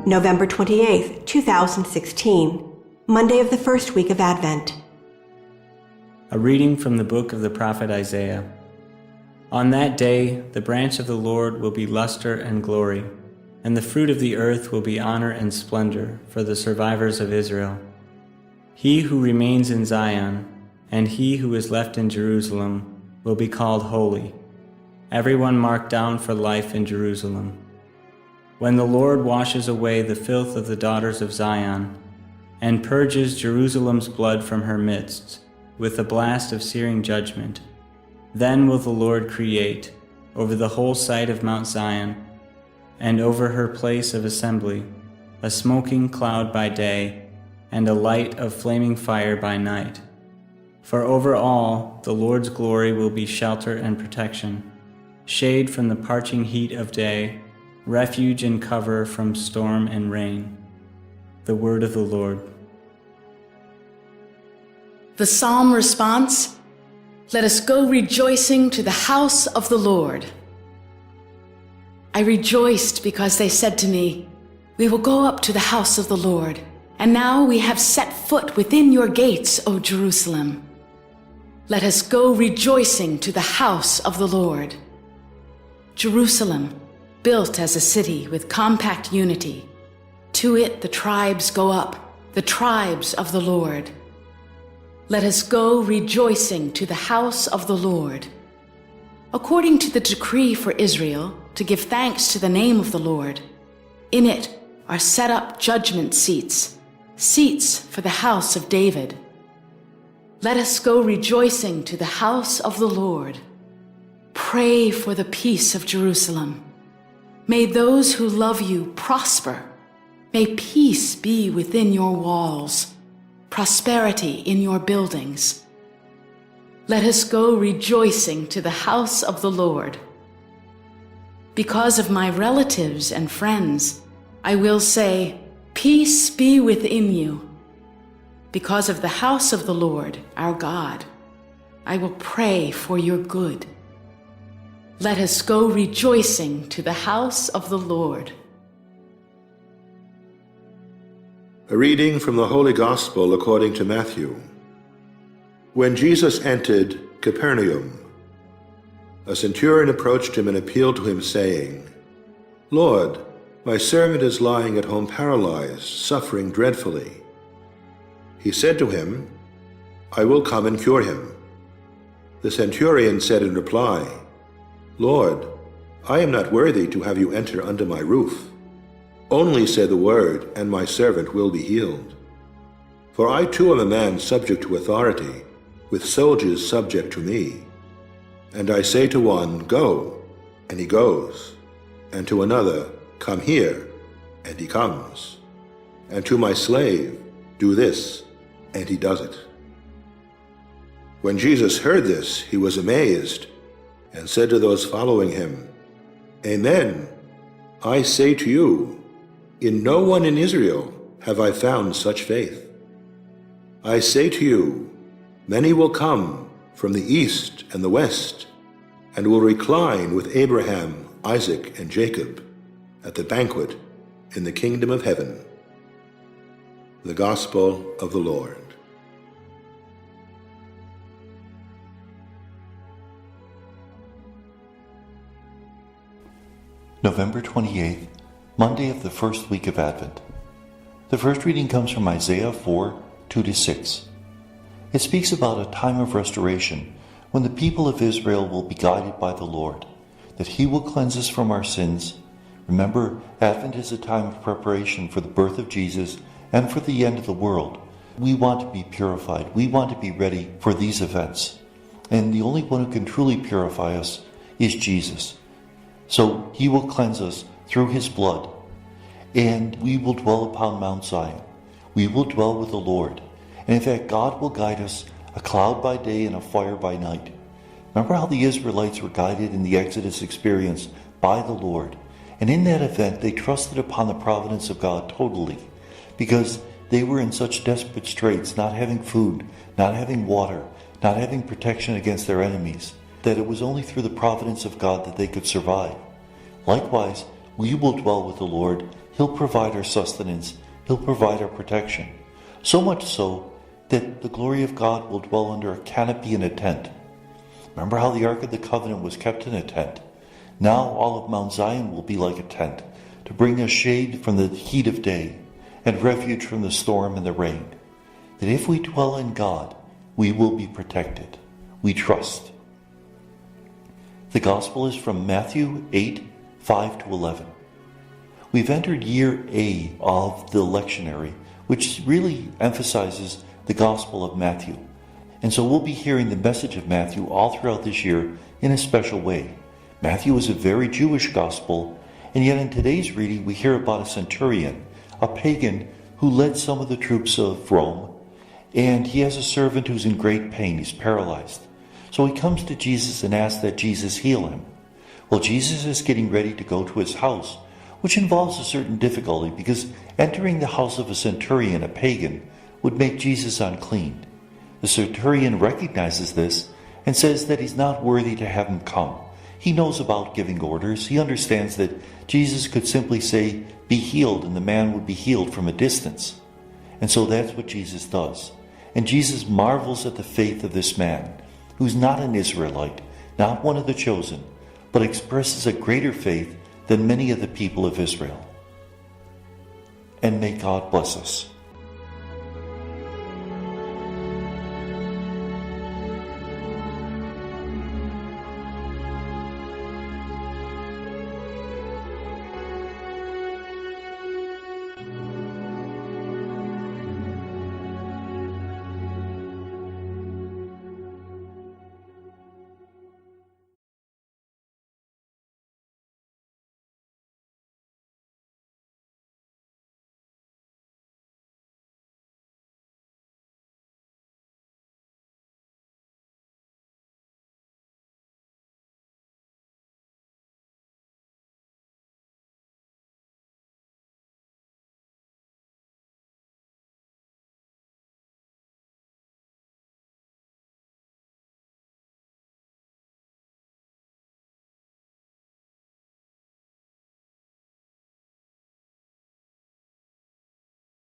November 28th, 2016, Monday of the first week of Advent. A reading from the book of the prophet Isaiah. On that day, the branch of the Lord will be luster and glory, and the fruit of the earth will be honor and splendor for the survivors of Israel. He who remains in Zion, and he who is left in Jerusalem, will be called holy, everyone marked down for life in Jerusalem. When the Lord washes away the filth of the daughters of Zion, and purges Jerusalem's blood from her midst, with the blast of searing judgment, then will the Lord create, over the whole site of Mount Zion, and over her place of assembly, a smoking cloud by day, and a light of flaming fire by night. For over all the Lord's glory will be shelter and protection, shade from the parching heat of day, refuge and cover from storm and rain. The word of the Lord. The psalm response: Let us go rejoicing to the house of the Lord. I rejoiced because they said to me, We will go up to the house of the Lord, and now we have set foot within your gates, O Jerusalem. Let us go rejoicing to the house of the Lord. Jerusalem, built as a city with compact unity. To it the tribes go up, the tribes of the Lord. Let us go rejoicing to the house of the Lord. According to the decree for Israel, to give thanks to the name of the Lord, in it are set up judgment seats, seats for the house of David. Let us go rejoicing to the house of the Lord. Pray for the peace of Jerusalem. May those who love you prosper. May peace be within your walls, prosperity in your buildings. Let us go rejoicing to the house of the Lord. Because of my relatives and friends, I will say, Peace be within you. Because of the house of the Lord, our God, I will pray for your good. Let us go rejoicing to the house of the Lord. A reading from the Holy Gospel according to Matthew. When Jesus entered Capernaum, a centurion approached him and appealed to him, saying, Lord, my servant is lying at home paralyzed, suffering dreadfully. He said to him, I will come and cure him. The centurion said in reply, Lord, I am not worthy to have you enter under my roof. Only say the word, and my servant will be healed. For I too am a man subject to authority, with soldiers subject to me. And I say to one, Go, and he goes, and to another, Come here, and he comes, and to my slave, Do this, and he does it. When Jesus heard this, he was amazed, and said to those following him, Amen, I say to you, in no one in Israel have I found such faith. I say to you, many will come from the east and the west, and will recline with Abraham, Isaac, and Jacob at the banquet in the kingdom of heaven. The Gospel of the Lord. November 28th, Monday of the first week of Advent. The first reading comes from Isaiah 4, 2-6. It speaks about a time of restoration when the people of Israel will be guided by the Lord, that He will cleanse us from our sins. Remember, Advent is a time of preparation for the birth of Jesus and for the end of the world. We want to be purified. We want to be ready for these events. And the only one who can truly purify us is Jesus. So He will cleanse us through His blood, and we will dwell upon Mount Zion. We will dwell with the Lord. And in fact, God will guide us, a cloud by day and a fire by night. Remember how the Israelites were guided in the Exodus experience by the Lord. And in that event, they trusted upon the providence of God totally, because they were in such desperate straits, not having food, not having water, not having protection against their enemies, that it was only through the providence of God that they could survive. Likewise, we will dwell with the Lord. He'll provide our sustenance. He'll provide our protection. So much so that the glory of God will dwell under a canopy in a tent. Remember how the Ark of the Covenant was kept in a tent? Now all of Mount Zion will be like a tent, to bring us shade from the heat of day and refuge from the storm and the rain. That if we dwell in God, we will be protected. We trust. The Gospel is from Matthew 8, 5 to 11. We've entered year A of the lectionary, which really emphasizes the Gospel of Matthew. And so we'll be hearing the message of Matthew all throughout this year in a special way. Matthew is a very Jewish Gospel, and yet in today's reading we hear about a centurion, a pagan who led some of the troops of Rome, and he has a servant who's in great pain. He's paralyzed. So he comes to Jesus and asks that Jesus heal him. Well, Jesus is getting ready to go to his house, which involves a certain difficulty because entering the house of a centurion, a pagan, would make Jesus unclean. The centurion recognizes this and says that he's not worthy to have him come. He knows about giving orders. He understands that Jesus could simply say, "Be healed," and the man would be healed from a distance. And so that's what Jesus does. And Jesus marvels at the faith of this man, who's not an Israelite, not one of the chosen, but expresses a greater faith than many of the people of Israel. And may God bless us.